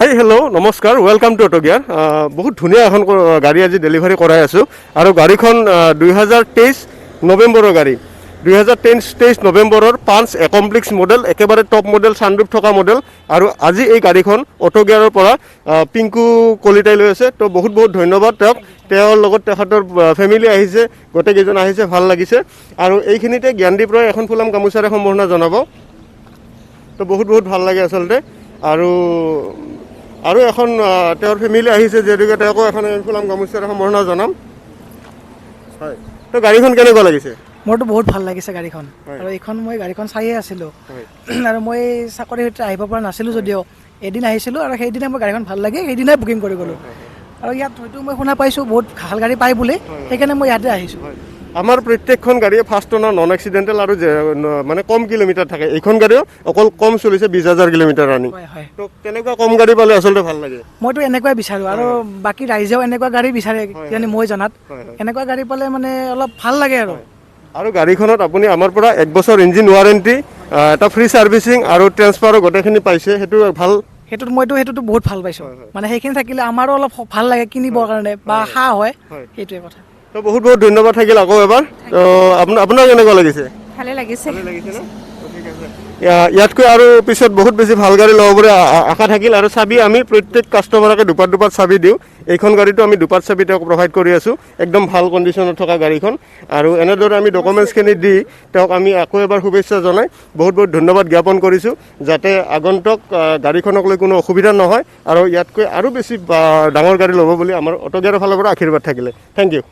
hi hello' নমস্কাৰ welcome to auto gear বহুত ধুনীয়া এখন গাড়ী আজি ডেলিভাৰী কৰাই আছোঁ আৰু গাড়ীখন 2023 নৱেম্বৰৰ গাড়ী 2023 নৱেম্বৰৰ পাঞ্চ একমপ্লিক্স মডেল একেবাৰে টপ মডেল ছানৰুফ থকা মডেল আৰু আজি এই গাড়ীখন অটো গিয়াৰৰ পৰা পিংকু কলিতাই লৈ আছে তো বহুত বহুত ধন্যবাদ তেওঁৰ লগত তেখেতৰ ফেমিলি আহিছে গোটেইকেইজন আহিছে ভাল লাগিছে আৰু এইখিনিতে জ্ঞানদীপ ৰয় এখন ফুলাম গামোচাৰে সম্বৰ্ধনা জনাব তো বহুত বহুত ভাল লাগে আচলতে আৰু এখন তেওঁৰ ফেমিলি আহিছে যেহেতুকে তেওঁকো এখন ফুলাম গামোচাৰে সম্বৰ্ধনা জনাম হয় তো গাড়ীখন কেনেকুৱা লাগিছে মোৰতো বহুত ভাল লাগিছে গাড়ীখন আৰু এইখন মই গাড়ীখন চাইয়ে আছিলোঁ আৰু মই চাকৰি সূত্ৰে আহিব পৰা নাছিলোঁ যদিও এদিন আহিছিলোঁ আৰু সেইদিনা মই গাড়ীখন ভাল লাগে সেইদিনাই বুকিং কৰি গ'লোঁ আৰু ইয়াত হয়তো মই শুনা পাইছোঁ বহুত ভাল গাড়ী পায় বুলি সেইকাৰণে মই ইয়াতে আহিছোঁ আমাৰ প্ৰত্যেকখন গাড়ীয়ে ফাৰ্ষ্ট অনাৰ নন এক্সিডেণ্টেল আৰু মানে কম কিলোমিটাৰ থাকে এইখন গাড়ীও অকল কম চলিছে 20,000 কিলোমিটাৰ ৰানিং তো তেনেকুৱা কম গাড়ী পালে আচলতে ভাল লাগে মইতো এনেকুৱাই বিচাৰোঁ আৰু বাকী ৰাইজেও এনেকুৱা গাড়ী বিচাৰে কিয়নো মই জনাত এনেকুৱা গাড়ী পালে মানে অলপ ভাল লাগে আৰু গাড়ীখনত আপুনি আমাৰ পৰা 1 বছৰ ইঞ্জিন ৱাৰেণ্টি এটা ফ্ৰী ছাৰ্ভিচিং আৰু ট্ৰেন্সফাৰো গোটেইখিনি পাইছে সেইটো ভাল সেইটোতো বহুত ভাল পাইছোঁ মানে সেইখিনি থাকিলে আমাৰো অলপ ভাল লাগে কিনিবৰ কাৰণে বা সাহ হয় সেইটোৱে কথা তো বহুত বহুত ধন্যবাদ থাকিল আকৌ এবাৰ তো আপোনাৰ কেনেকুৱা লাগিছে ভালে লাগিছে ন ঠিক আছে ইয়াতকৈ আৰু পিছত বহুত বেছি ভাল গাড়ী ল'ব বুলি আশা থাকিল আৰু চাবি আমি প্ৰত্যেক কাষ্টমাৰকে দুপাত চাবি দিওঁ এইখন গাড়ীটো আমি দুপাত চাবি তেওঁক প্ৰভাইড কৰি আছোঁ একদম ভাল কণ্ডিশ্যনত থকা গাড়ীখন আৰু এনেদৰে আমি ডকুমেণ্টছখিনি দি তেওঁক আমি আকৌ এবাৰ শুভেচ্ছা জনাই বহুত বহুত ধন্যবাদ জ্ঞাপন কৰিছোঁ যাতে আগন্তুক গাড়ীখনক লৈ কোনো অসুবিধা নহয় আৰু ইয়াতকৈ আৰু বেছি ডাঙৰ গাড়ী ল'ব বুলি আমাৰ অটো গিয়াৰৰ ফালৰ পৰা আশীৰ্বাদ থাকিলে থেংক ইউ